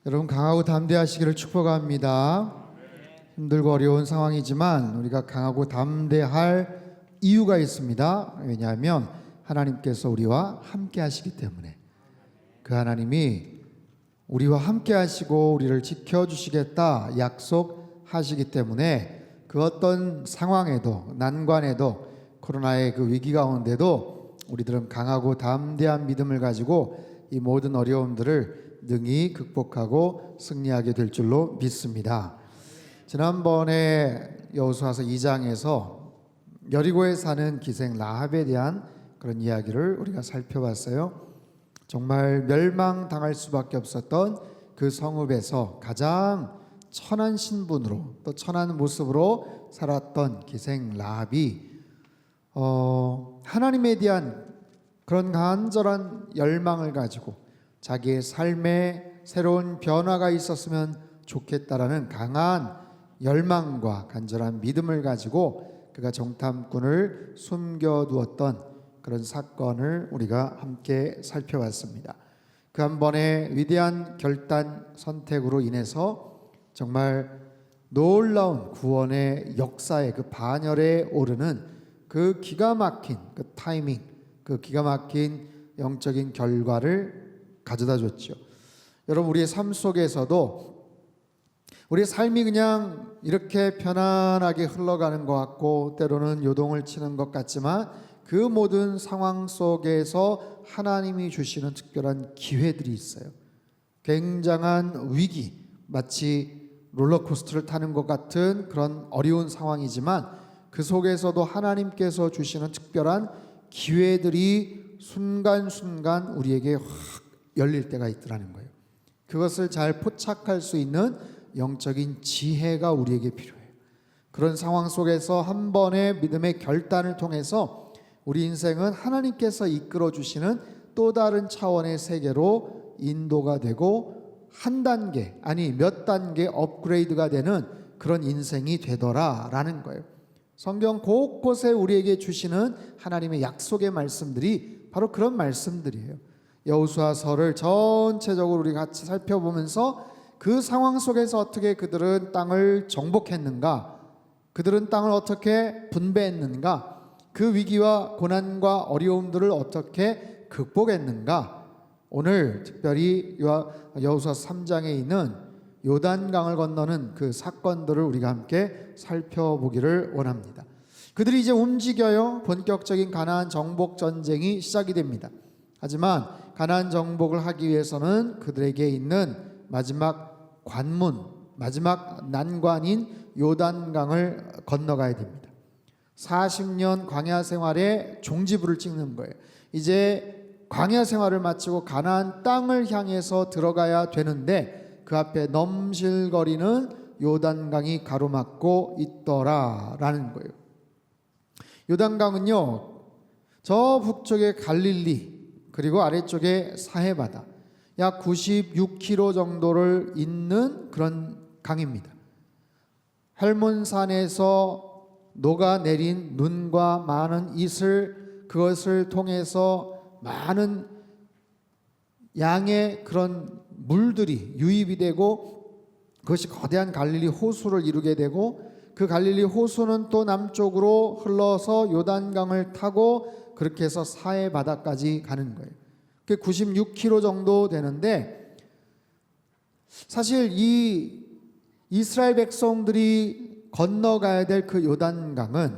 여러분 강하고 담대하시기를 축복합니다. 힘들고 어려운 상황이지만 우리가 강하고 담대할 이유가 있습니다. 왜냐하면 하나님께서 우리와 함께 하시기 때문에. 그 하나님이 우리와 함께 하시고 우리를 지켜주시겠다 약속하시기 때문에 그 어떤 상황에도 난관에도 코로나의 그 위기 가운데도 우리들은 강하고 담대한 믿음을 가지고 이 모든 어려움들을 능히 극복하고 승리하게 될 줄로 믿습니다. 지난번에 여호수아서 2장에서 여리고에 사는 기생 라합에 대한 그런 이야기를 우리가 살펴봤어요. 정말 멸망당할 수밖에 없었던 그 성읍에서 가장 천한 신분으로 또 천한 모습으로 살았던 기생 라합이 하나님에 대한 그런 간절한 열망을 가지고 자기의 삶에 새로운 변화가 있었으면 좋겠다라는 강한 열망과 간절한 믿음을 가지고 그가 정탐꾼을 숨겨두었던 그런 사건을 우리가 함께 살펴봤습니다. 그 한 번의 위대한 결단 선택으로 인해서 정말 놀라운 구원의 역사의 그 반열에 오르는 그 기가 막힌 그 타이밍, 그 기가 막힌 영적인 결과를 가져다 줬죠. 여러분, 우리의 삶 속에서도 우리의 삶이 그냥 이렇게 편안하게 흘러가는 것 같고 때로는 요동을 치는 것 같지만 그 모든 상황 속에서 하나님이 주시는 특별한 기회들이 있어요. 굉장한 위기, 마치 롤러코스터를 타는 것 같은 그런 어려운 상황이지만 그 속에서도 하나님께서 주시는 특별한 기회들이 순간순간 우리에게 확 열릴 때가 있더라는 거예요. 그것을 잘 포착할 수 있는 영적인 지혜가 우리에게 필요해요. 그런 상황 속에서 한 번의 믿음의 결단을 통해서 우리 인생은 하나님께서 이끌어 주시는 또 다른 차원의 세계로 인도가 되고 한 단계, 아니 몇 단계 업그레이드가 되는 그런 인생이 되더라라는 거예요. 성경 곳곳에 우리에게 주시는 하나님의 약속의 말씀들이 바로 그런 말씀들이에요. 여호수아서를 전체적으로 우리 같이 살펴보면서 그 상황 속에서 어떻게 그들은 땅을 정복했는가, 그들은 땅을 어떻게 분배했는가, 그 위기와 고난과 어려움들을 어떻게 극복했는가. 오늘 특별히 여호수아서 3장에 있는 요단강을 건너는 그 사건들을 우리가 함께 살펴보기를 원합니다. 그들이 이제 움직여요. 본격적인 가나안 정복 전쟁이 시작이 됩니다. 하지만 가나안 정복을 하기 위해서는 그들에게 있는 마지막 관문, 마지막 난관인 요단강을 건너가야 됩니다. 40년 광야 생활에 종지부를 찍는 거예요. 이제 광야 생활을 마치고 가나안 땅을 향해서 들어가야 되는데 그 앞에 넘실거리는 요단강이 가로막고 있더라라는 거예요. 요단강은요, 저 북쪽에 갈릴리 그리고 아래쪽에 사해바다 약 96km 정도를 잇는 그런 강입니다. 헬몬산에서 녹아내린 눈과 많은 이슬, 그것을 통해서 많은 양의 그런 물들이 유입이 되고 그것이 거대한 갈릴리 호수를 이루게 되고 그 갈릴리 호수는 또 남쪽으로 흘러서 요단강을 타고 그렇게 해서 사해 바다까지 가는 거예요. 그게 96km 정도 되는데 사실 이 이스라엘 백성들이 건너가야 될 그 요단강은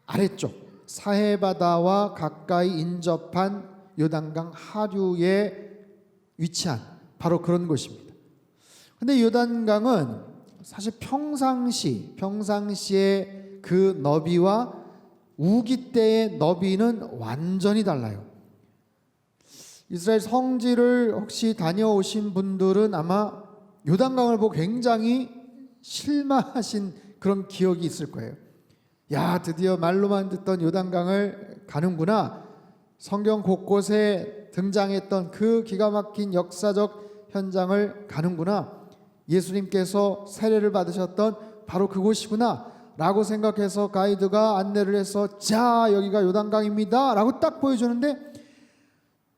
아래쪽 사해바다와 가까이 인접한 요단강 하류에 위치한 바로 그런 곳입니다. 근데 요단강은 사실 평상시의 그 너비와 우기 때의 너비는 완전히 달라요. 이스라엘 성지를 혹시 다녀오신 분들은 아마 요단강을 보고 굉장히 실망하신 그런 기억이 있을 거예요. 야, 드디어 말로만 듣던 요단강을 가는구나. 성경 곳곳에 등장했던 그 기가 막힌 역사적 현장을 가는구나. 예수님께서 세례를 받으셨던 바로 그곳이구나 라고 생각해서 가이드가 안내를 해서 자, 여기가 요단강입니다 라고 딱 보여주는데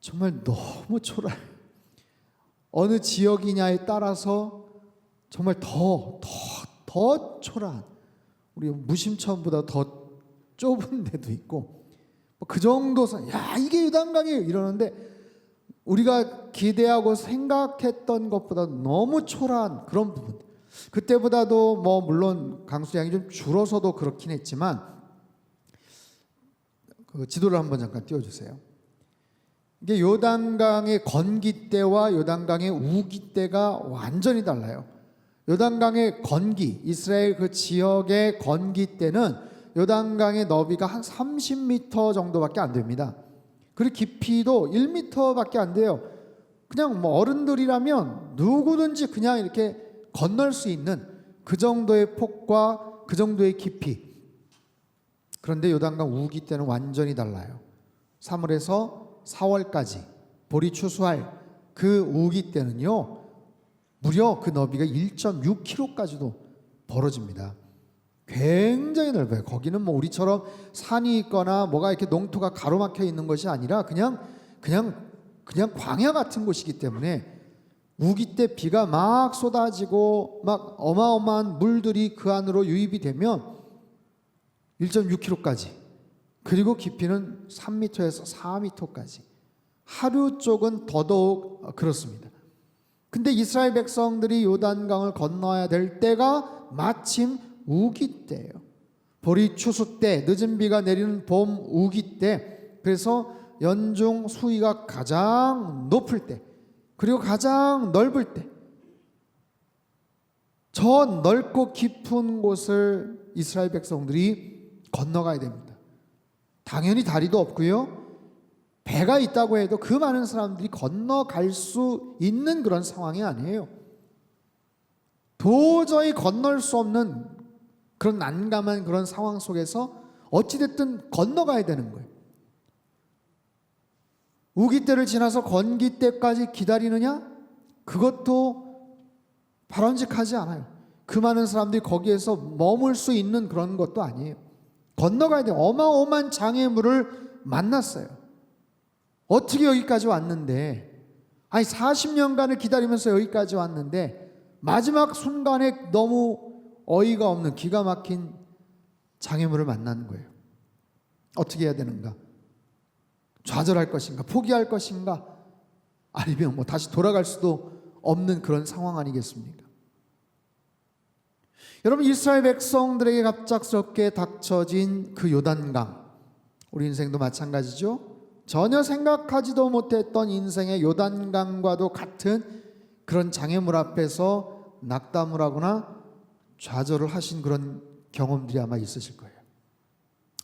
정말 너무 초라해요. 어느 지역이냐에 따라서 정말 더 초라한, 우리 무심천보다 더 좁은 데도 있고, 그 정도, 야 이게 요단강이에요 이러는데 우리가 기대하고 생각했던 것보다 너무 초라한 그런 부분. 그때보다도 뭐 물론 강수량이 좀 줄어서도 그렇긴 했지만, 그 지도를 한번 잠깐 띄워주세요. 이게 요단강의 건기 때와 요단강의 우기 때가 완전히 달라요. 요단강의 건기, 이스라엘 그 지역의 건기 때는 요단강의 너비가 한 30m 정도밖에 안 됩니다. 그리고 깊이도 1m밖에 안 돼요. 그냥 뭐 어른들이라면 누구든지 그냥 이렇게 건널 수 있는 그 정도의 폭과 그 정도의 깊이. 그런데 요단강 우기 때는 완전히 달라요. 3월에서 4월까지 볼이 추수할 그 우기 때는요, 무려 그 너비가 1.6km까지도 벌어집니다. 굉장히 넓어요. 거기는 뭐 우리처럼 산이 있거나 뭐가 이렇게 농토가 가로막혀 있는 것이 아니라 그냥 광야 같은 곳이기 때문에 우기 때 비가 막 쏟아지고 막 어마어마한 물들이 그 안으로 유입이 되면 1.6km까지, 그리고 깊이는 3m에서 4m까지, 하류 쪽은 더더욱 그렇습니다. 근데 이스라엘 백성들이 요단강을 건너야 될 때가 마침 우기 때예요. 보리 추수 때, 늦은 비가 내리는 봄 우기 때, 그래서 연중 수위가 가장 높을 때, 그리고 가장 넓을 때, 저 넓고 깊은 곳을 이스라엘 백성들이 건너가야 됩니다. 당연히 다리도 없고요, 배가 있다고 해도 그 많은 사람들이 건너갈 수 있는 그런 상황이 아니에요. 도저히 건널 수 없는 그런 난감한 그런 상황 속에서 어찌됐든 건너가야 되는 거예요. 우기 때를 지나서 건기 때까지 기다리느냐? 그것도 바람직하지 않아요. 그 많은 사람들이 거기에서 머물 수 있는 그런 것도 아니에요. 건너가야 돼요. 어마어마한 장애물을 만났어요. 어떻게 여기까지 왔는데, 아니 40년간을 기다리면서 여기까지 왔는데 마지막 순간에 너무 어이가 없는 기가 막힌 장애물을 만나는 거예요. 어떻게 해야 되는가? 좌절할 것인가? 포기할 것인가? 아니면 뭐 다시 돌아갈 수도 없는 그런 상황 아니겠습니까? 여러분, 이스라엘 백성들에게 갑작스럽게 닥쳐진 그 요단강, 우리 인생도 마찬가지죠. 전혀 생각하지도 못했던 인생의 요단강과도 같은 그런 장애물 앞에서 낙담을 하거나 좌절을 하신 그런 경험들이 아마 있으실 거예요.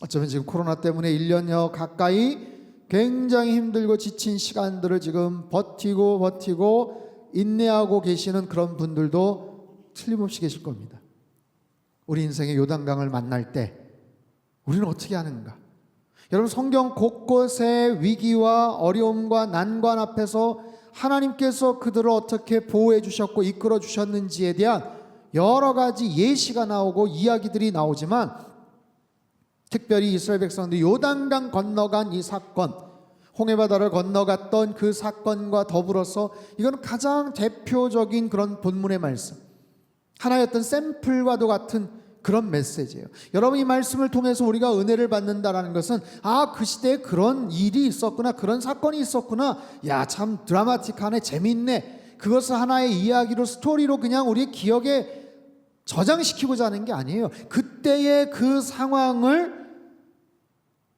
어쩌면 지금 코로나 때문에 1년여 가까이 굉장히 힘들고 지친 시간들을 지금 버티고 인내하고 계시는 그런 분들도 틀림없이 계실 겁니다. 우리 인생의 요단강을 만날 때 우리는 어떻게 하는가? 여러분, 성경 곳곳에 위기와 어려움과 난관 앞에서 하나님께서 그들을 어떻게 보호해 주셨고 이끌어 주셨는지에 대한 여러 가지 예시가 나오고 이야기들이 나오지만, 특별히 이스라엘 백성들이 요단강 건너간 이 사건, 홍해바다를 건너갔던 그 사건과 더불어서 이건 가장 대표적인 그런 본문의 말씀, 하나의 어떤 샘플과도 같은 그런 메시지예요. 여러분, 이 말씀을 통해서 우리가 은혜를 받는다라는 것은, 아, 그 시대에 그런 일이 있었구나, 그런 사건이 있었구나, 야, 참 드라마틱하네, 재밌네, 그것을 하나의 이야기로, 스토리로 그냥 우리의 기억에 저장시키고자 하는 게 아니에요. 그때의 그 상황을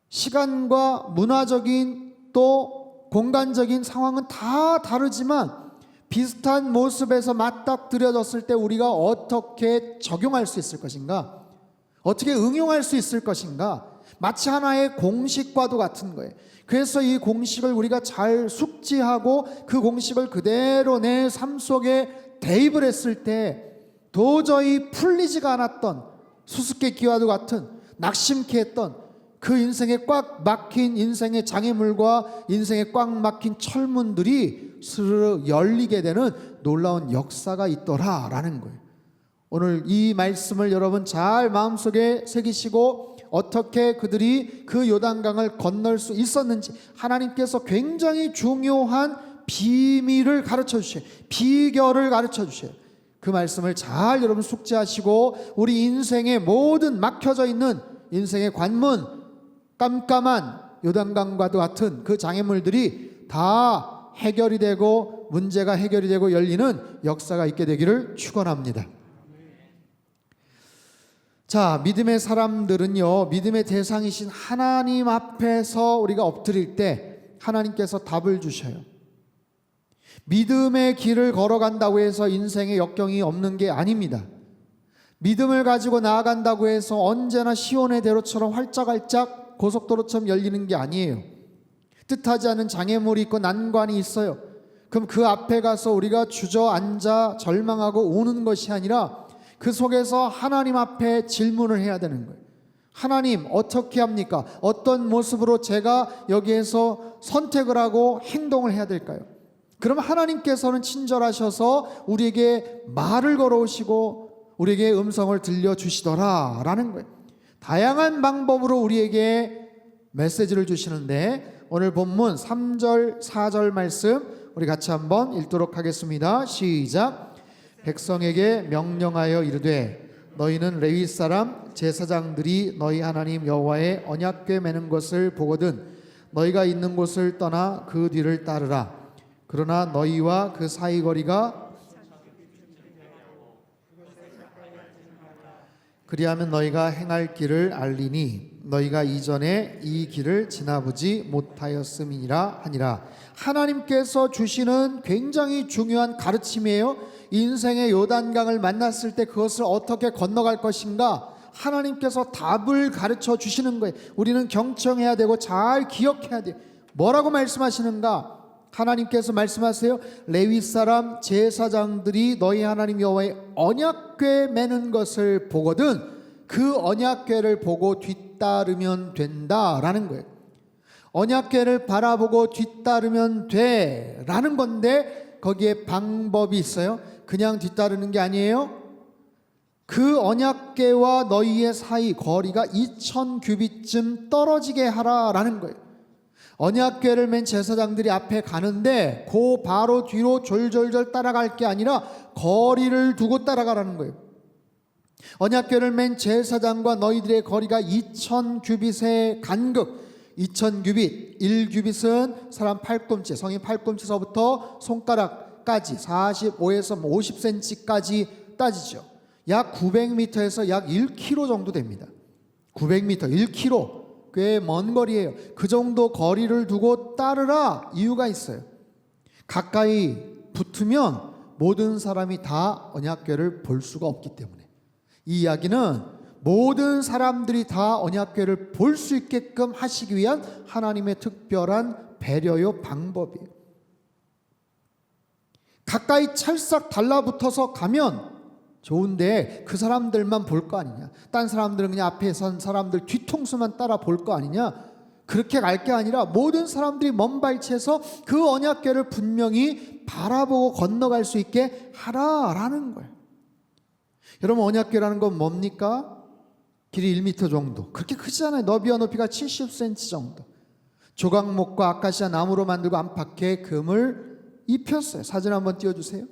시간과 문화적인 또 공간적인 상황은 다 다르지만 비슷한 모습에서 맞닥뜨려졌을 때 우리가 어떻게 적용할 수 있을 것인가, 어떻게 응용할 수 있을 것인가, 마치 하나의 공식과도 같은 거예요. 그래서 이 공식을 우리가 잘 숙지하고 그 공식을 그대로 내 삶 속에 대입을 했을 때 도저히 풀리지가 않았던 수수께끼와도 같은, 낙심케 했던 그 인생에 꽉 막힌 인생의 장애물과 인생에 꽉 막힌 철문들이 스르르 열리게 되는 놀라운 역사가 있더라라는 거예요. 오늘 이 말씀을 여러분 잘 마음속에 새기시고 어떻게 그들이 그 요단강을 건널 수 있었는지, 하나님께서 굉장히 중요한 비밀을 가르쳐 주셔요. 비결을 가르쳐 주셔요. 그 말씀을 잘 여러분 숙지하시고 우리 인생의 모든 막혀져 있는 인생의 관문, 깜깜한 요단강과도 같은 그 장애물들이 다 해결이 되고 문제가 해결이 되고 열리는 역사가 있게 되기를 축원합니다. 자, 믿음의 사람들은요, 믿음의 대상이신 하나님 앞에서 우리가 엎드릴 때 하나님께서 답을 주셔요. 믿음의 길을 걸어간다고 해서 인생에 역경이 없는 게 아닙니다. 믿음을 가지고 나아간다고 해서 언제나 시온의 대로처럼 활짝활짝 고속도로처럼 열리는 게 아니에요. 뜻하지 않은 장애물이 있고 난관이 있어요. 그럼 그 앞에 가서 우리가 주저앉아 절망하고 우는 것이 아니라 그 속에서 하나님 앞에 질문을 해야 되는 거예요. 하나님, 어떻게 합니까? 어떤 모습으로 제가 여기에서 선택을 하고 행동을 해야 될까요? 그럼 하나님께서는 친절하셔서 우리에게 말을 걸어오시고 우리에게 음성을 들려주시더라 라는 거예요. 다양한 방법으로 우리에게 메시지를 주시는데 오늘 본문 3절 4절 말씀 우리 같이 한번 읽도록 하겠습니다. 시작. 백성에게 명령하여 이르되 너희는 레위 사람 제사장들이 너희 하나님 여호와의 언약궤 매는 것을 보거든 너희가 있는 곳을 떠나 그 뒤를 따르라. 그러나 너희와 그 사이 거리가 그리하면 너희가 행할 길을 알리니 너희가 이전에 이 길을 지나보지 못하였음이니라 하니라. 하나님께서 주시는 굉장히 중요한 가르침이에요. 인생의 요단강을 만났을 때 그것을 어떻게 건너갈 것인가 하나님께서 답을 가르쳐 주시는 거예요. 우리는 경청해야 되고 잘 기억해야 돼요. 뭐라고 말씀하시는가? 하나님께서 말씀하세요. 레위 사람 제사장들이 너희 하나님 여호와의 언약궤 매는 것을 보거든 그 언약궤를 보고 뒤따르면 된다라는 거예요. 언약궤를 바라보고 뒤따르면 돼라는 건데 거기에 방법이 있어요. 그냥 뒤따르는 게 아니에요. 그 언약궤와 너희의 사이 거리가 2000규빗쯤 떨어지게 하라라는 거예요. 언약궤를 맨 제사장들이 앞에 가는데 그 바로 뒤로 졸졸졸 따라갈 게 아니라 거리를 두고 따라가라는 거예요. 언약궤를 맨 제사장과 너희들의 거리가 2000규빗의 간극, 2000규빗, 1규빗은 사람 팔꿈치, 성인 팔꿈치서부터 손가락까지 45에서 50cm까지 따지죠. 약 900m에서 약 1km 정도 됩니다. 900m, 1km. 꽤 먼 거리예요. 그 정도 거리를 두고 따르라 이유가 있어요. 가까이 붙으면 모든 사람이 다 언약궤를 볼 수가 없기 때문에 이 이야기는 모든 사람들이 다 언약궤를 볼 수 있게끔 하시기 위한 하나님의 특별한 배려요 방법이에요. 가까이 찰싹 달라붙어서 가면 좋은데 그 사람들만 볼 거 아니냐, 딴 사람들은 그냥 앞에 선 사람들 뒤통수만 따라 볼 거 아니냐, 그렇게 갈 게 아니라 모든 사람들이 먼 발치에서 그 언약궤를 분명히 바라보고 건너갈 수 있게 하라라는 거예요. 여러분, 언약궤라는 건 뭡니까? 길이 1m 정도, 그렇게 크지 않아요. 너비와 높이가 70cm 정도. 조각목과 아카시아 나무로 만들고 안팎에 금을 입혔어요. 사진 한번 띄워주세요.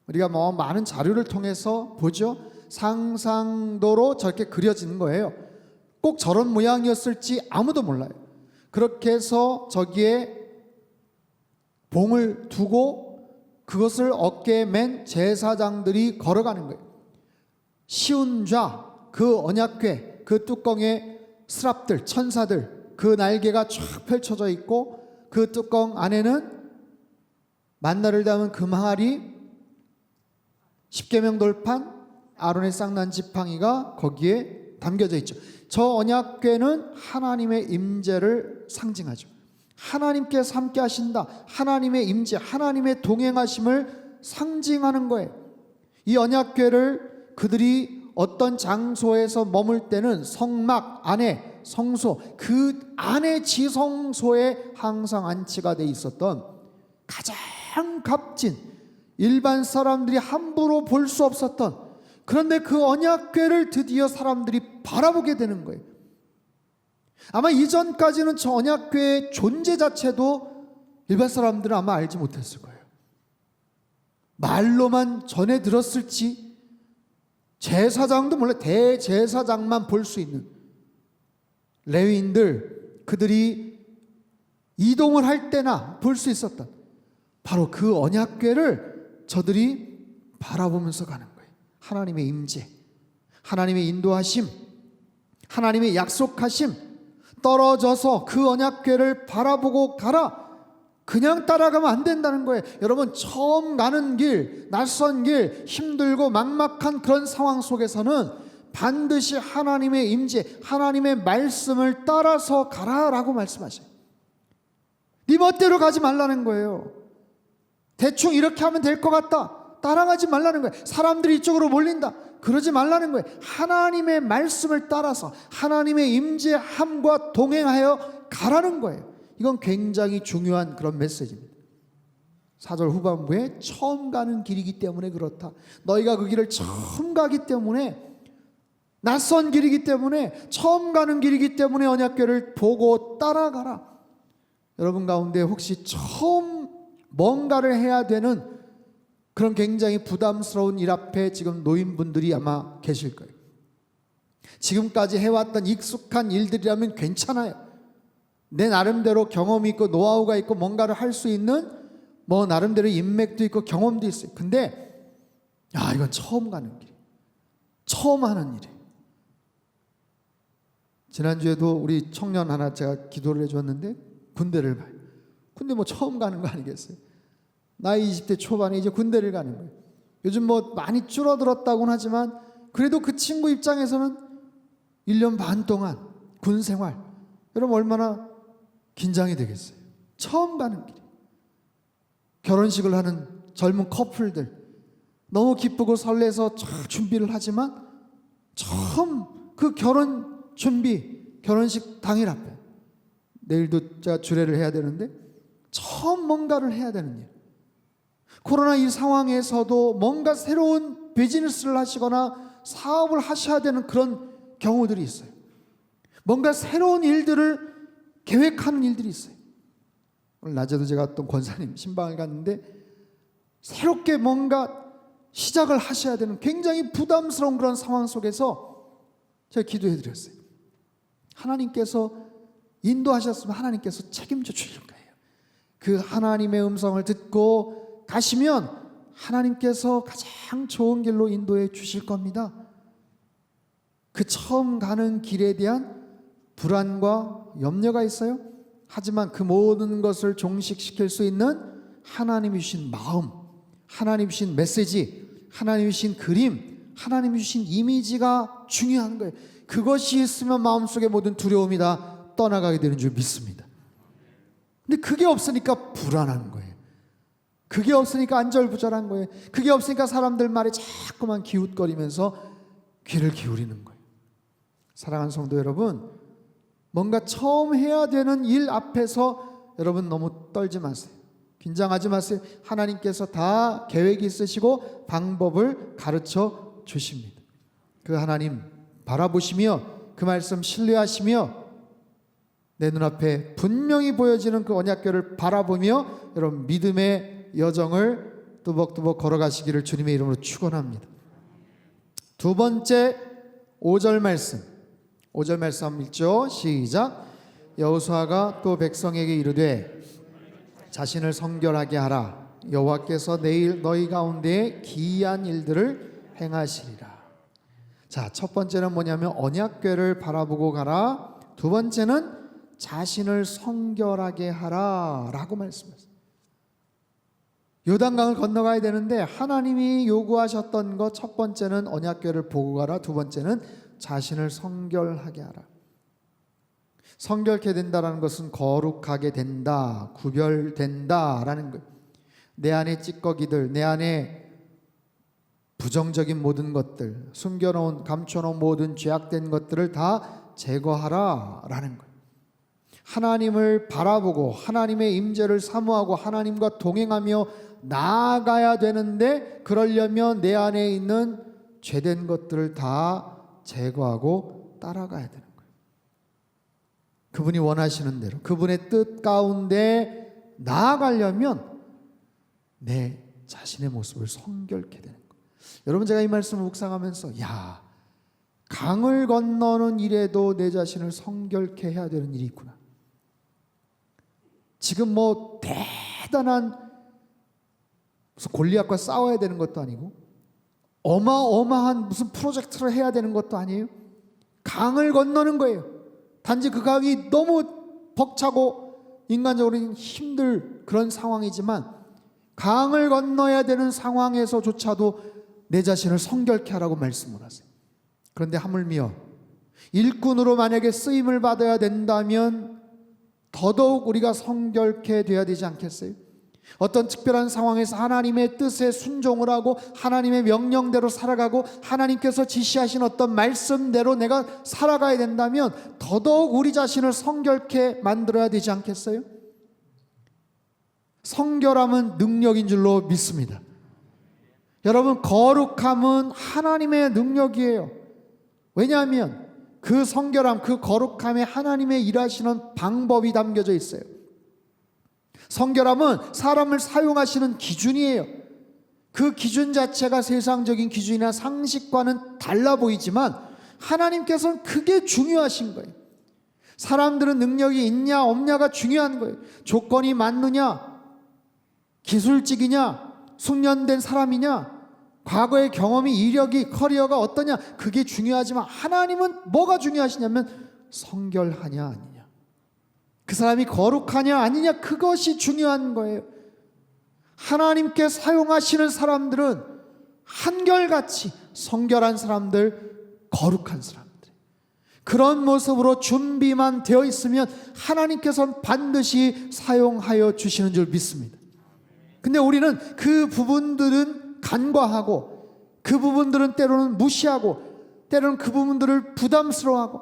우리가 뭐 많은 자료를 통해서 보죠. 상상도로 저렇게 그려지는 거예요. 꼭 저런 모양이었을지 아무도 몰라요. 그렇게 해서 저기에 봉을 두고 그것을 어깨에 맨 제사장들이 걸어가는 거예요. 시운 좌, 그 언약궤, 그 뚜껑에 스랍들, 천사들, 그 날개가 쫙 펼쳐져 있고 그 뚜껑 안에는 만나를 담은 금항아리, 십계명 돌판, 아론의 쌍난 지팡이가 거기에 담겨져 있죠. 저 언약궤는 하나님의 임재를 상징하죠. 하나님께서 함께 하신다, 하나님의 임재, 하나님의 동행하심을 상징하는 거예요. 이 언약궤를 그들이 어떤 장소에서 머물 때는 성막 안에, 성소, 그 안에 지성소에 항상 안치가 돼 있었던 가장 값진, 일반 사람들이 함부로 볼 수 없었던, 그런데 그 언약궤를 드디어 사람들이 바라보게 되는 거예요. 아마 이전까지는 저 언약궤의 존재 자체도 일반 사람들은 아마 알지 못했을 거예요. 말로만 전해 들었을지, 제사장도 몰라, 대제사장만 볼 수 있는 레위인들, 그들이 이동을 할 때나 볼 수 있었던 바로 그 언약궤를 저들이 바라보면서 가는 거예요. 하나님의 임재, 하나님의 인도하심, 하나님의 약속하심, 떨어져서 그 언약궤를 바라보고 가라. 그냥 따라가면 안 된다는 거예요. 여러분, 처음 가는 길, 낯선 길, 힘들고 막막한 그런 상황 속에서는 반드시 하나님의 임재, 하나님의 말씀을 따라서 가라라고 말씀하셔요. 네 멋대로 가지 말라는 거예요. 대충 이렇게 하면 될 것 같다, 따라가지 말라는 거예요. 사람들이 이쪽으로 몰린다, 그러지 말라는 거예요. 하나님의 말씀을 따라서 하나님의 임재함과 동행하여 가라는 거예요. 이건 굉장히 중요한 그런 메시지입니다. 4절 후반부에 처음 가는 길이기 때문에 그렇다. 너희가 그 길을 처음 가기 때문에, 낯선 길이기 때문에, 처음 가는 길이기 때문에 언약궤를 보고 따라가라. 여러분 가운데 혹시 처음 뭔가를 해야 되는 그런 굉장히 부담스러운 일 앞에 지금 노인분들이 아마 계실 거예요. 지금까지 해왔던 익숙한 일들이라면 괜찮아요. 내 나름대로 경험이 있고 노하우가 있고 뭔가를 할 수 있는 뭐 나름대로 인맥도 있고 경험도 있어요. 근데 이건 처음 가는 길, 처음 하는 일이에요. 지난주에도 우리 청년 하나 제가 기도를 해줬는데 군대를 가요. 근데 뭐 처음 가는 거 아니겠어요? 나이 20대 초반에 이제 군대를 가는 거예요. 요즘 뭐 많이 줄어들었다고는 하지만 그래도 그 친구 입장에서는 1년 반 동안 군 생활, 여러분 얼마나 긴장이 되겠어요. 처음 가는 길이. 결혼식을 하는 젊은 커플들 너무 기쁘고 설레서 준비를 하지만 처음 그 결혼 준비, 결혼식 당일 앞에, 내일도 제가 주례를 해야 되는데 처음 뭔가를 해야 되는 일, 코로나 이 상황에서도 뭔가 새로운 비즈니스를 하시거나 사업을 하셔야 되는 그런 경우들이 있어요. 뭔가 새로운 일들을 계획하는 일들이 있어요. 오늘 낮에도 제가 어떤 권사님 신방을 갔는데 새롭게 뭔가 시작을 하셔야 되는 굉장히 부담스러운 그런 상황 속에서 제가 기도해 드렸어요. 하나님께서 인도하셨으면 하나님께서 책임져 주실 거예요. 그 하나님의 음성을 듣고 가시면 하나님께서 가장 좋은 길로 인도해 주실 겁니다. 그 처음 가는 길에 대한 불안과 염려가 있어요. 하지만 그 모든 것을 종식시킬 수 있는 하나님이 주신 마음, 하나님이 주신 메시지, 하나님이 주신 그림, 하나님이 주신 이미지가 중요한 거예요. 그것이 있으면 마음속의 모든 두려움이 다 떠나가게 되는 줄 믿습니다. 근데 그게 없으니까 불안한 거예요. 그게 없으니까 안절부절한 거예요. 그게 없으니까 사람들 말에 자꾸만 기웃거리면서 귀를 기울이는 거예요. 사랑하는 성도 여러분, 뭔가 처음 해야 되는 일 앞에서 여러분 너무 떨지 마세요. 긴장하지 마세요. 하나님께서 다 계획이 있으시고 방법을 가르쳐 주십니다. 그 하나님 바라보시며 그 말씀 신뢰하시며 내 눈앞에 분명히 보여지는 그 언약궤를 바라보며 여러분 믿음의 여정을 뚜벅뚜벅 걸어가시기를 주님의 이름으로 축원합니다. 두 번째 5절 말씀, 5절 말씀 한번 읽죠. 시작. 여호수아가 또 백성에게 이르되 자신을 성결하게 하라. 여호와께서 내일 너희 가운데 기이한 일들을 행하시리라. 자, 첫 번째는 뭐냐면 언약궤를 바라보고 가라. 두 번째는 자신을 성결하게 하라 라고 말씀하셨어요. 요단강을 건너가야 되는데 하나님이 요구하셨던 것, 첫 번째는 언약궤를 보고 가라. 두 번째는 자신을 성결하게 하라. 성결케 된다라는 것은 거룩하게 된다, 구별된다라는 거예요. 내 안에 찌꺼기들, 내 안에 부정적인 모든 것들, 숨겨놓은, 감춰놓은 모든 죄악된 것들을 다 제거하라라는 거예요. 하나님을 바라보고 하나님의 임재를 사모하고 하나님과 동행하며 나아가야 되는데, 그러려면 내 안에 있는 죄된 것들을 다 제거하고 따라가야 되는 거예요. 그분이 원하시는 대로, 그분의 뜻 가운데 나아가려면 내 자신의 모습을 성결케 되는 거예요. 여러분, 제가 이 말씀을 묵상하면서 강을 건너는 일에도 내 자신을 성결케 해야 되는 일이 있구나. 지금 대단한 무슨 골리앗과 싸워야 되는 것도 아니고 어마어마한 무슨 프로젝트를 해야 되는 것도 아니에요. 강을 건너는 거예요. 단지 그 강이 너무 벅차고 인간적으로 힘들 그런 상황이지만 강을 건너야 되는 상황에서조차도 내 자신을 성결케 하라고 말씀을 하세요. 그런데 하물며 일꾼으로 만약에 쓰임을 받아야 된다면 더더욱 우리가 성결케 돼야 되지 않겠어요? 어떤 특별한 상황에서 하나님의 뜻에 순종을 하고 하나님의 명령대로 살아가고 하나님께서 지시하신 어떤 말씀대로 내가 살아가야 된다면 더더욱 우리 자신을 성결케 만들어야 되지 않겠어요? 성결함은 능력인 줄로 믿습니다. 여러분, 거룩함은 하나님의 능력이에요. 왜냐하면 그 성결함, 그 거룩함에 하나님의 일하시는 방법이 담겨져 있어요. 성결함은 사람을 사용하시는 기준이에요. 그 기준 자체가 세상적인 기준이나 상식과는 달라 보이지만 하나님께서는 그게 중요하신 거예요. 사람들은 능력이 있냐 없냐가 중요한 거예요. 조건이 맞느냐, 기술직이냐, 숙련된 사람이냐, 과거의 경험이, 이력이, 커리어가 어떠냐, 그게 중요하지만 하나님은 뭐가 중요하시냐면 성결하냐 아니냐, 그 사람이 거룩하냐 아니냐, 그것이 중요한 거예요. 하나님께 사용하시는 사람들은 한결같이 성결한 사람들, 거룩한 사람들, 그런 모습으로 준비만 되어 있으면 하나님께서는 반드시 사용하여 주시는 줄 믿습니다. 근데 우리는 그 부분들은 간과하고 그 부분들은 때로는 무시하고 때로는 그 부분들을 부담스러워하고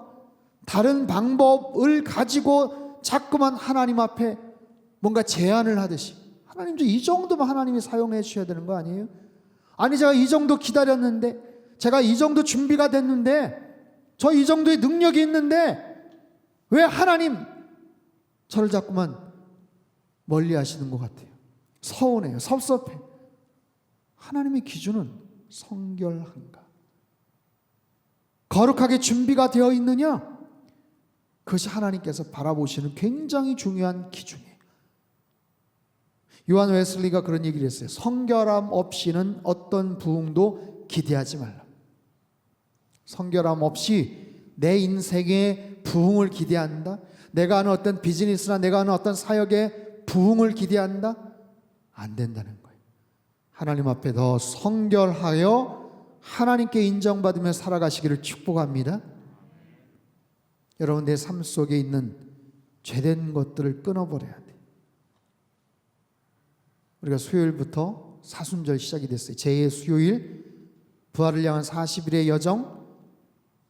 다른 방법을 가지고 자꾸만 하나님 앞에 뭔가 제안을 하듯이, 하나님 이 정도만 하나님이 사용해 주셔야 되는 거 아니에요? 아니, 제가 이 정도 기다렸는데, 제가 이 정도 준비가 됐는데, 저 이 정도의 능력이 있는데 왜 하나님 저를 자꾸만 멀리 하시는 것 같아요? 서운해요. 섭섭해요. 하나님의 기준은 성결한가? 거룩하게 준비가 되어 있느냐? 그것이 하나님께서 바라보시는 굉장히 중요한 기준이에요. 요한 웨슬리가 그런 얘기를 했어요. 성결함 없이는 어떤 부흥도 기대하지 말라. 성결함 없이 내 인생의 부흥을 기대한다? 내가 하는 어떤 비즈니스나 내가 하는 어떤 사역의 부흥을 기대한다? 안 된다는 거예요. 하나님 앞에 더 성결하여 하나님께 인정받으며 살아가시기를 축복합니다. 여러분, 내 삶 속에 있는 죄된 것들을 끊어버려야 돼. 우리가 수요일부터 사순절 시작이 됐어요. 제2의 수요일, 부활을 향한 40일의 여정.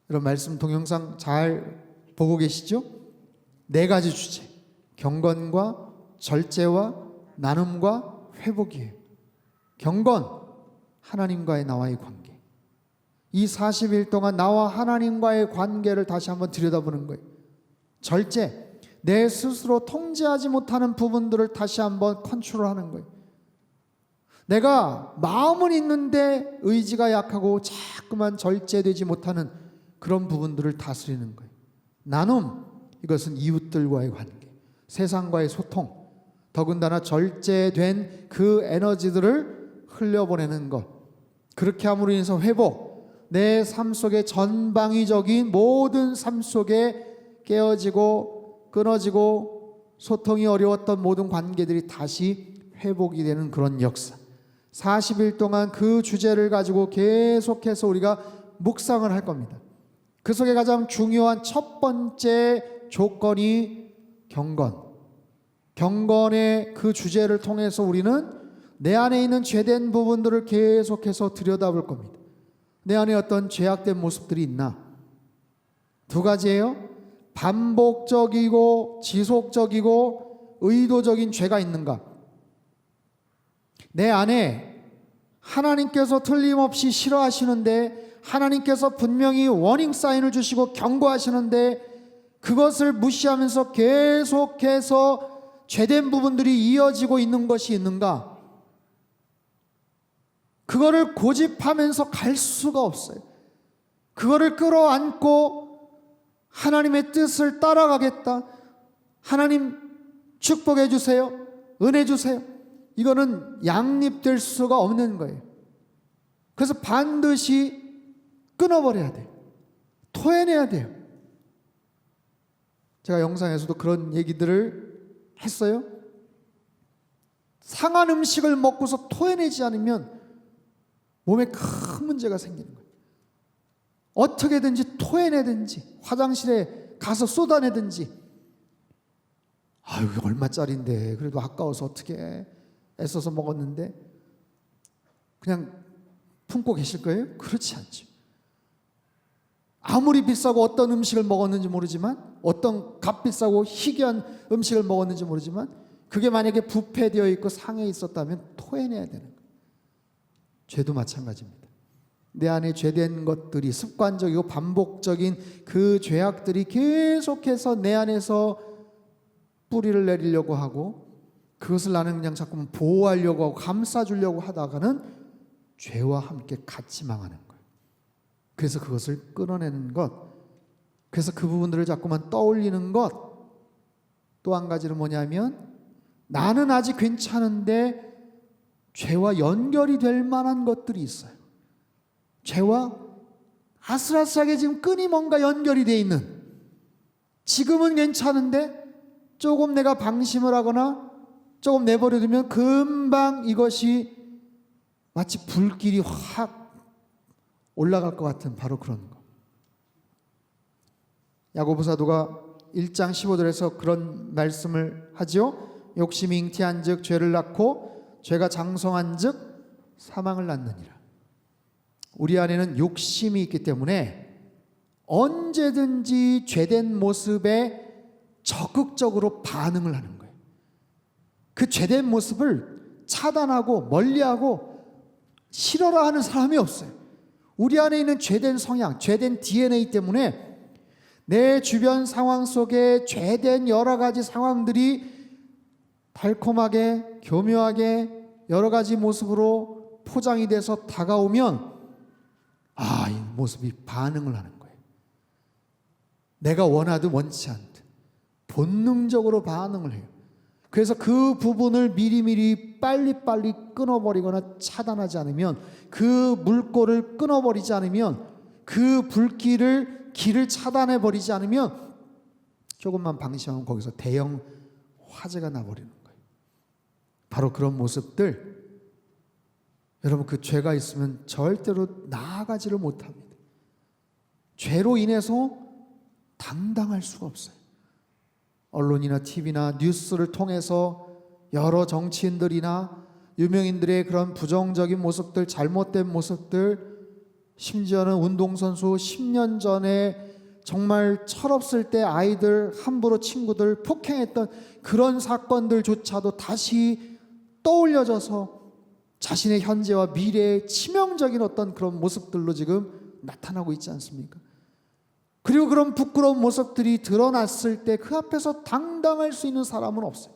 여러분, 말씀 동영상 잘 보고 계시죠? 4가지 주제, 경건과 절제와 나눔과 회복이에요. 경건, 하나님과의 나와의 관계. 이 40일 동안 나와 하나님과의 관계를 다시 한번 들여다보는 거예요. 절제, 내 스스로 통제하지 못하는 부분들을 다시 한번 컨트롤하는 거예요. 내가 마음은 있는데 의지가 약하고 자꾸만 절제되지 못하는 그런 부분들을 다스리는 거예요. 나눔, 이것은 이웃들과의 관계, 세상과의 소통, 더군다나 절제된 그 에너지들을 흘려보내는 것. 그렇게 함으로 인해서 회복, 내 삶 속의 전방위적인 모든 삶 속에 깨어지고 끊어지고 소통이 어려웠던 모든 관계들이 다시 회복이 되는 그런 역사. 40일 동안 그 주제를 가지고 계속해서 우리가 묵상을 할 겁니다. 그 속에 가장 중요한 첫 번째 조건이 경건. 경건의 그 주제를 통해서 우리는 내 안에 있는 죄된 부분들을 계속해서 들여다볼 겁니다. 내 안에 어떤 죄악된 모습들이 있나? 2가지예요. 반복적이고 지속적이고 의도적인 죄가 있는가? 내 안에 하나님께서 틀림없이 싫어하시는데, 하나님께서 분명히 워닝 사인을 주시고 경고하시는데 그것을 무시하면서 계속해서 죄된 부분들이 이어지고 있는 것이 있는가? 그거를 고집하면서 갈 수가 없어요. 그거를 끌어안고 하나님의 뜻을 따라가겠다. 하나님 축복해 주세요. 은혜 주세요. 이거는 양립될 수가 없는 거예요. 그래서 반드시 끊어버려야 돼요. 토해내야 돼요. 제가 영상에서도 그런 얘기들을 했어요. 상한 음식을 먹고서 토해내지 않으면 몸에 큰 문제가 생기는 거예요. 어떻게든지 토해내든지 화장실에 가서 쏟아내든지, 아유 이게 얼마짜린데 그래도 아까워서 어떻게 애써서 먹었는데 그냥 품고 계실 거예요? 그렇지 않죠. 아무리 비싸고 어떤 음식을 먹었는지 모르지만, 어떤 값비싸고 희귀한 음식을 먹었는지 모르지만, 그게 만약에 부패되어 있고 상해 있었다면 토해내야 되는 거예요. 죄도 마찬가지입니다. 내 안에 죄된 것들이, 습관적이고 반복적인 그 죄악들이 계속해서 내 안에서 뿌리를 내리려고 하고, 그것을 나는 그냥 자꾸만 보호하려고 하고 감싸주려고 하다가는 죄와 함께 같이 망하는 거예요. 그래서 그것을 끊어내는 것, 그래서 그 부분들을 자꾸만 떠올리는 것. 또 한 가지는 뭐냐면, 나는 아직 괜찮은데 죄와 연결이 될 만한 것들이 있어요. 죄와 아슬아슬하게 지금 끈이 뭔가 연결이 돼 있는, 지금은 괜찮은데 조금 내가 방심을 하거나 조금 내버려두면 금방 이것이 마치 불길이 확 올라갈 것 같은 바로 그런 거. 야고보 사도가 1장 15절에서 그런 말씀을 하죠. 욕심이 잉태한즉 죄를 낳고 죄가 장성한즉 사망을 낳느니라. 우리 안에는 욕심이 있기 때문에 언제든지 죄된 모습에 적극적으로 반응을 하는 거예요. 그 죄된 모습을 차단하고 멀리하고 싫어라 하는 사람이 없어요. 우리 안에 있는 죄된 성향, 죄된 DNA 때문에 내 주변 상황 속에 죄된 여러 가지 상황들이 달콤하게, 교묘하게 여러 가지 모습으로 포장이 돼서 다가오면, 이 모습이 반응을 하는 거예요. 내가 원하든 원치 않든 본능적으로 반응을 해요. 그래서 그 부분을 미리미리 빨리빨리 끊어버리거나 차단하지 않으면, 그 물꼬를 끊어버리지 않으면, 그 길을 차단해버리지 않으면 조금만 방심하면 거기서 대형 화재가 나버리는 거예요. 바로 그런 모습들, 여러분, 그 죄가 있으면 절대로 나아가지를 못합니다. 죄로 인해서 당당할 수가 없어요. 언론이나 TV나 뉴스를 통해서 여러 정치인들이나 유명인들의 그런 부정적인 모습들, 잘못된 모습들, 심지어는 운동선수 10년 전에 정말 철없을 때 아이들 함부로 친구들 폭행했던 그런 사건들조차도 다시 떠올려져서 자신의 현재와 미래의 치명적인 어떤 그런 모습들로 지금 나타나고 있지 않습니까? 그리고 그런 부끄러운 모습들이 드러났을 때 그 앞에서 당당할 수 있는 사람은 없어요.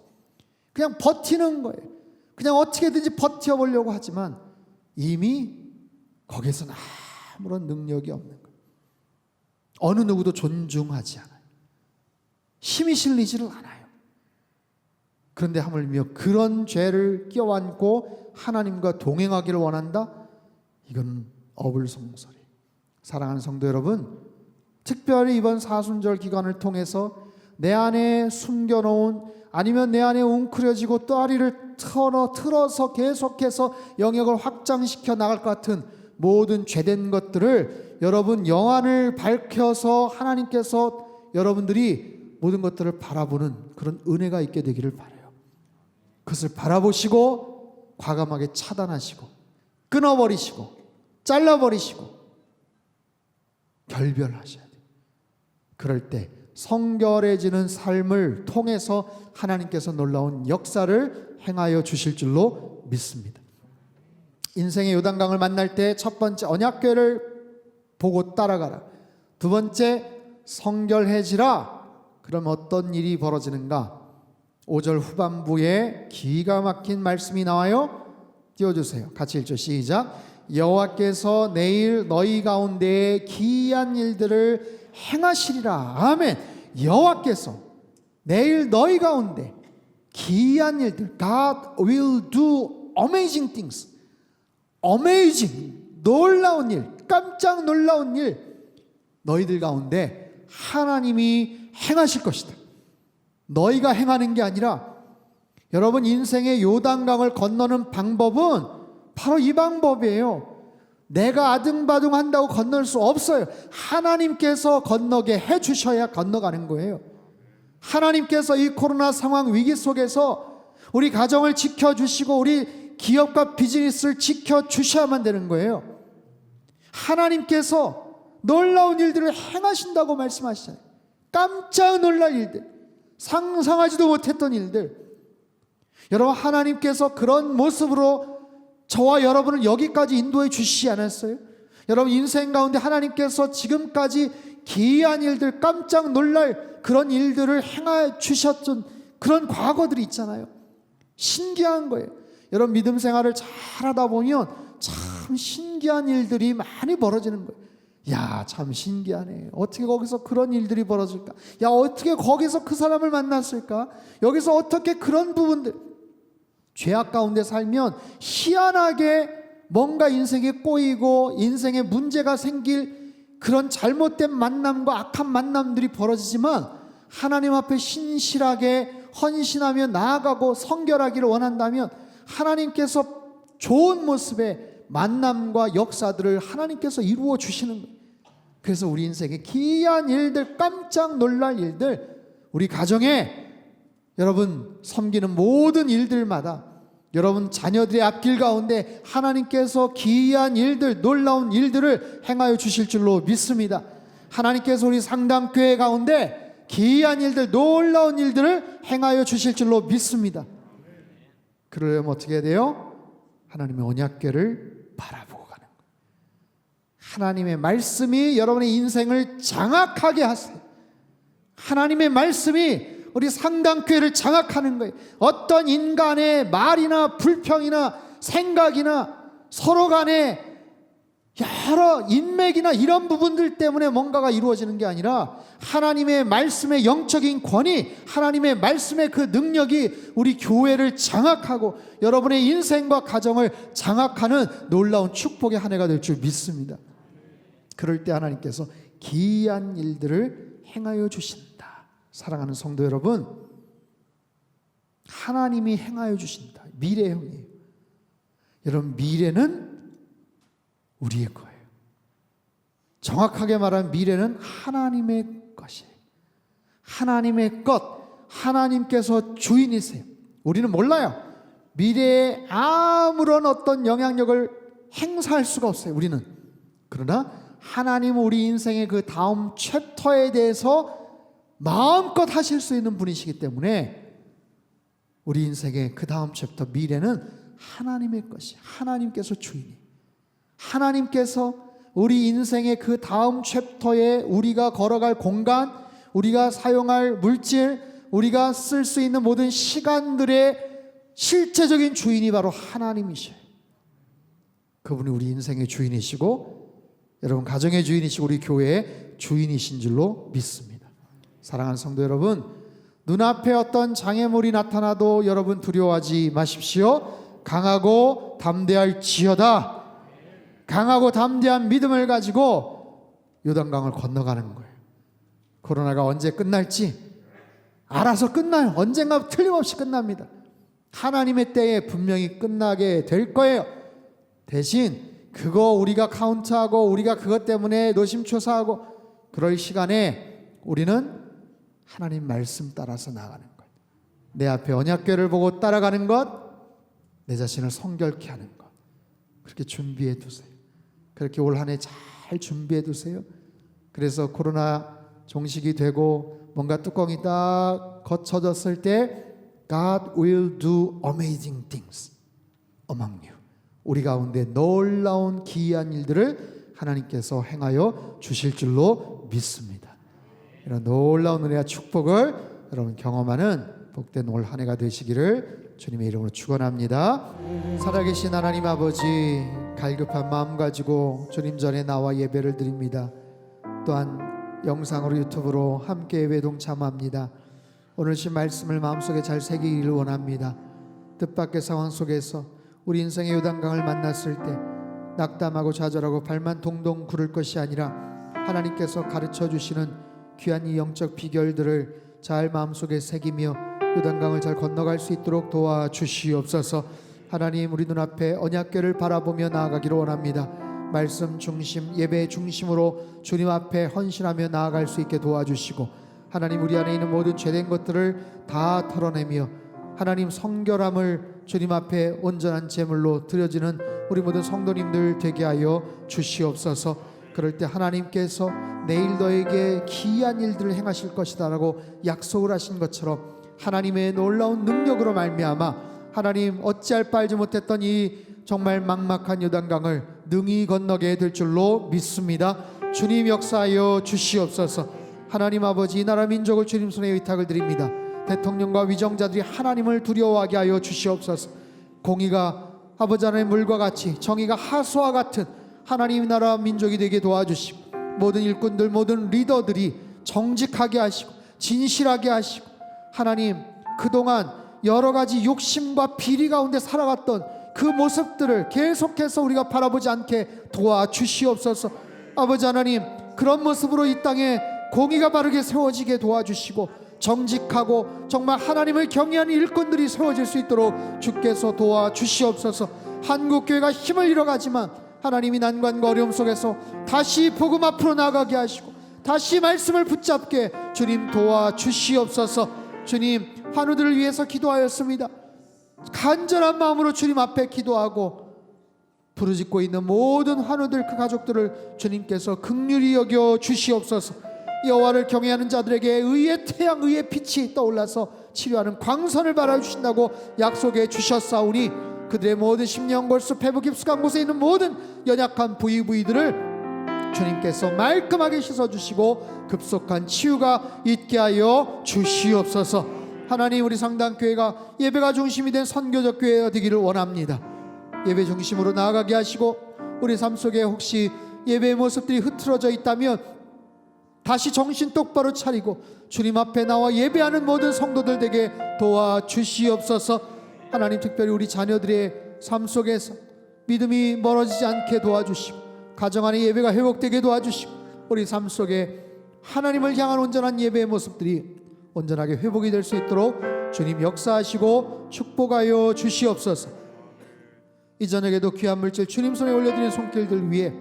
그냥 버티는 거예요. 그냥 어떻게든지 버텨보려고 하지만 이미 거기에서는 아무런 능력이 없는 거예요. 어느 누구도 존중하지 않아요. 힘이 실리지를 않아요. 그런데 하물며 그런 죄를 껴안고 하나님과 동행하기를 원한다? 이건 어불성설이에요. 사랑하는 성도 여러분, 특별히 이번 사순절 기간을 통해서 내 안에 숨겨놓은, 아니면 내 안에 웅크려지고 또아리를 틀어서 계속해서 영역을 확장시켜 나갈 것 같은 모든 죄된 것들을 여러분 영안을 밝혀서 하나님께서 여러분들이 모든 것들을 바라보는 그런 은혜가 있게 되기를 바라요. 그것을 바라보시고 과감하게 차단하시고 끊어버리시고 잘라버리시고 결별하셔야 돼요. 그럴 때 성결해지는 삶을 통해서 하나님께서 놀라운 역사를 행하여 주실 줄로 믿습니다. 인생의 요단강을 만날 때 첫 번째 언약궤를 보고 따라가라. 두 번째 성결해지라. 그럼 어떤 일이 벌어지는가? 5절 후반부에 기가 막힌 말씀이 나와요. 띄워주세요. 같이 읽죠. 시작. 여호와께서 내일 너희 가운데 기이한 일들을 행하시리라. 아멘. 여호와께서 내일 너희 가운데 기이한 일들, God will do amazing things. amazing, 놀라운 일, 깜짝 놀라운 일, 너희들 가운데 하나님이 행하실 것이다. 너희가 행하는 게 아니라, 여러분 인생의 요단강을 건너는 방법은 바로 이 방법이에요. 내가 아등바등 한다고 건널 수 없어요. 하나님께서 건너게 해주셔야 건너가는 거예요. 하나님께서 이 코로나 상황 위기 속에서 우리 가정을 지켜주시고 우리 기업과 비즈니스를 지켜주셔야만 되는 거예요. 하나님께서 놀라운 일들을 행하신다고 말씀하시잖아요. 깜짝 놀랄 일들, 상상하지도 못했던 일들. 여러분, 하나님께서 그런 모습으로 저와 여러분을 여기까지 인도해 주시지 않았어요? 여러분 인생 가운데 하나님께서 지금까지 기이한 일들, 깜짝 놀랄 그런 일들을 행해 주셨던 그런 과거들이 있잖아요. 신기한 거예요. 여러분 믿음 생활을 잘하다 보면 참 신기한 일들이 많이 벌어지는 거예요. 야, 참 신기하네. 어떻게 거기서 그런 일들이 벌어질까? 야, 어떻게 거기서 그 사람을 만났을까? 여기서 어떻게 그런 부분들, 죄악 가운데 살면 희한하게 뭔가 인생에 꼬이고 인생에 문제가 생길 그런 잘못된 만남과 악한 만남들이 벌어지지만, 하나님 앞에 신실하게 헌신하며 나아가고 성결하기를 원한다면 하나님께서 좋은 모습의 만남과 역사들을 하나님께서 이루어 주시는 거예요. 그래서 우리 인생에 기이한 일들, 깜짝 놀랄 일들, 우리 가정에 여러분 섬기는 모든 일들마다 여러분 자녀들의 앞길 가운데 하나님께서 기이한 일들, 놀라운 일들을 행하여 주실 줄로 믿습니다. 하나님께서 우리 상담교회 가운데 기이한 일들, 놀라운 일들을 행하여 주실 줄로 믿습니다. 그러려면 어떻게 해야 돼요? 하나님의 언약궤를 바라보고 가는 거예요. 하나님의 말씀이 여러분의 인생을 장악하게 하세요. 하나님의 말씀이 우리 상담교회를 장악하는 거예요. 어떤 인간의 말이나 불평이나 생각이나 서로 간에 여러 인맥이나 이런 부분들 때문에 뭔가가 이루어지는 게 아니라 하나님의 말씀의 영적인 권위, 하나님의 말씀의 그 능력이 우리 교회를 장악하고 여러분의 인생과 가정을 장악하는 놀라운 축복의 한 해가 될 줄 믿습니다. 그럴 때 하나님께서 기이한 일들을 행하여 주신다. 사랑하는 성도 여러분, 하나님이 행하여 주신다. 미래형이에요. 여러분 미래는 우리의 거예요. 정확하게 말하면 미래는 하나님의 것이에요. 하나님의 것, 하나님께서 주인이세요. 우리는 몰라요. 미래에 아무런 어떤 영향력을 행사할 수가 없어요. 우리는. 그러나 하나님은 우리 인생의 그 다음 챕터에 대해서 마음껏 하실 수 있는 분이시기 때문에 우리 인생의 그 다음 챕터 미래는 하나님의 것이, 하나님께서 주인이, 하나님께서 우리 인생의 그 다음 챕터에 우리가 걸어갈 공간, 우리가 사용할 물질, 우리가 쓸 수 있는 모든 시간들의 실제적인 주인이 바로 하나님이셔요. 그분이 우리 인생의 주인이시고 여러분 가정의 주인이시고 우리 교회의 주인이신 줄로 믿습니다. 사랑하는 성도 여러분, 눈앞에 어떤 장애물이 나타나도 여러분 두려워하지 마십시오. 강하고 담대할지어다. 강하고 담대한 믿음을 가지고 요단강을 건너가는 거예요. 코로나가 언제 끝날지 알아서 끝나요. 언젠가 틀림없이 끝납니다. 하나님의 때에 분명히 끝나게 될 거예요. 대신 그거 우리가 카운트하고 우리가 그것 때문에 노심초사하고 그럴 시간에 우리는 하나님 말씀 따라서 나가는 것, 내 앞에 언약궤를 보고 따라가는 것, 내 자신을 성결케 하는 것, 그렇게 준비해 두세요. 그렇게 올 한 해 잘 준비해 두세요. 그래서 코로나 종식이 되고 뭔가 뚜껑이 딱 걷혀졌을 때 God will do amazing things among you. 우리 가운데 놀라운 기이한 일들을 하나님께서 행하여 주실 줄로 믿습니다. 이런 놀라운 은혜와 축복을 여러분 경험하는 복된 올 한 해가 되시기를 주님의 이름으로 축원합니다. 살아계신 하나님 아버지, 갈급한 마음 가지고 주님 전에 나와 예배를 드립니다. 또한 영상으로 유튜브로 함께 예배 동참합니다. 오늘 신 말씀을 마음속에 잘 새기기를 원합니다. 뜻밖의 상황 속에서 우리 인생의 요단강을 만났을 때 낙담하고 좌절하고 발만 동동 구를 것이 아니라 하나님께서 가르쳐 주시는 귀한 이 영적 비결들을 잘 마음속에 새기며 요단강을 잘 건너갈 수 있도록 도와주시옵소서. 하나님, 우리 눈앞에 언약궤를 바라보며 나아가기를 원합니다. 말씀 중심, 예배 중심으로 주님 앞에 헌신하며 나아갈 수 있게 도와주시고, 하나님, 우리 안에 있는 모든 죄된 것들을 다 털어내며 하나님 성결함을 주님 앞에 온전한 제물로 드려지는 우리 모든 성도님들 되게 하여 주시옵소서. 그럴 때 하나님께서 내일 너에게 기이한 일들을 행하실 것이다 라고 약속을 하신 것처럼 하나님의 놀라운 능력으로 말미암아 하나님 어찌할 바 알지 못했던 이 정말 막막한 요단강을 능히 건너게 될 줄로 믿습니다. 주님 역사하여 주시옵소서. 하나님 아버지, 이 나라 민족을 주님 손에 의탁을 드립니다. 대통령과 위정자들이 하나님을 두려워하게 하여 주시옵소서. 공의가 아버지 하나님의 물과 같이, 정의가 하수와 같은 하나님 나라 민족이 되게 도와주시고, 모든 일꾼들, 모든 리더들이 정직하게 하시고 진실하게 하시고, 하나님 그동안 여러 가지 욕심과 비리 가운데 살아갔던 그 모습들을 계속해서 우리가 바라보지 않게 도와주시옵소서. 아버지 하나님, 그런 모습으로 이 땅에 공의가 바르게 세워지게 도와주시고, 정직하고 정말 하나님을 경외하는 일꾼들이 세워질 수 있도록 주께서 도와주시옵소서. 한국교회가 힘을 잃어가지만 하나님이 난관과 어려움 속에서 다시 복음 앞으로 나가게 하시고 다시 말씀을 붙잡게 주님 도와주시옵소서. 주님, 환우들을 위해서 기도하였습니다. 간절한 마음으로 주님 앞에 기도하고 부르짖고 있는 모든 환우들, 그 가족들을 주님께서 긍휼히 여겨 주시옵소서. 여호와를 경외하는 자들에게 의의 태양, 의의 빛이 떠올라서 치료하는 광선을 발하주신다고 약속해 주셨사오니 그들의 모든 심령 골수, 폐부 깊숙한 곳에 있는 모든 연약한 부위들을 주님께서 말끔하게 씻어주시고 급속한 치유가 있게 하여 주시옵소서. 하나님, 우리 상당교회가 예배가 중심이 된 선교적 교회가 되기를 원합니다. 예배 중심으로 나아가게 하시고, 우리 삶 속에 혹시 예배의 모습들이 흐트러져 있다면 다시 정신 똑바로 차리고 주님 앞에 나와 예배하는 모든 성도들 되게 도와주시옵소서. 하나님, 특별히 우리 자녀들의 삶 속에서 믿음이 멀어지지 않게 도와주시고 가정 안에 예배가 회복되게 도와주시고 우리 삶 속에 하나님을 향한 온전한 예배의 모습들이 온전하게 회복이 될 수 있도록 주님 역사하시고 축복하여 주시옵소서. 이 저녁에도 귀한 물질 주님 손에 올려드린 손길들 위에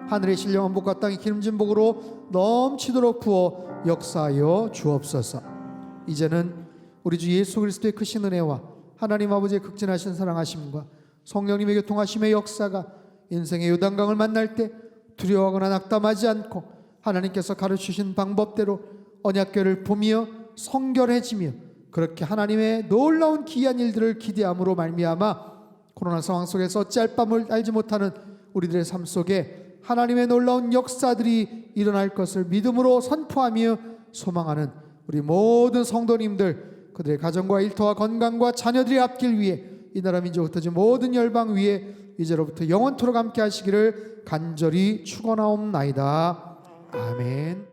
하늘의 신령한 복과 땅의 기름진 복으로 넘치도록 부어 역사하여 주옵소서. 이제는 우리 주 예수 그리스도의 크신 은혜와 하나님 아버지의 극진하신 사랑하심과 성령님의 교통하심의 역사가 인생의 요단강을 만날 때 두려워하거나 낙담하지 않고 하나님께서 가르치신 방법대로 언약궤를 보며 성결해지며 그렇게 하나님의 놀라운 기이한 일들을 기대함으로 말미암아 코로나 상황 속에서 어찌할 바를 알지 못하는 우리들의 삶 속에 하나님의 놀라운 역사들이 일어날 것을 믿음으로 선포하며 소망하는 우리 모든 성도님들, 그들의 가정과 일터와 건강과 자녀들의 앞길 위해 이 나라 민족 흩어진 모든 열방 위에 이제로부터 영원토록 함께 하시기를 간절히 축원하옵나이다. 아멘.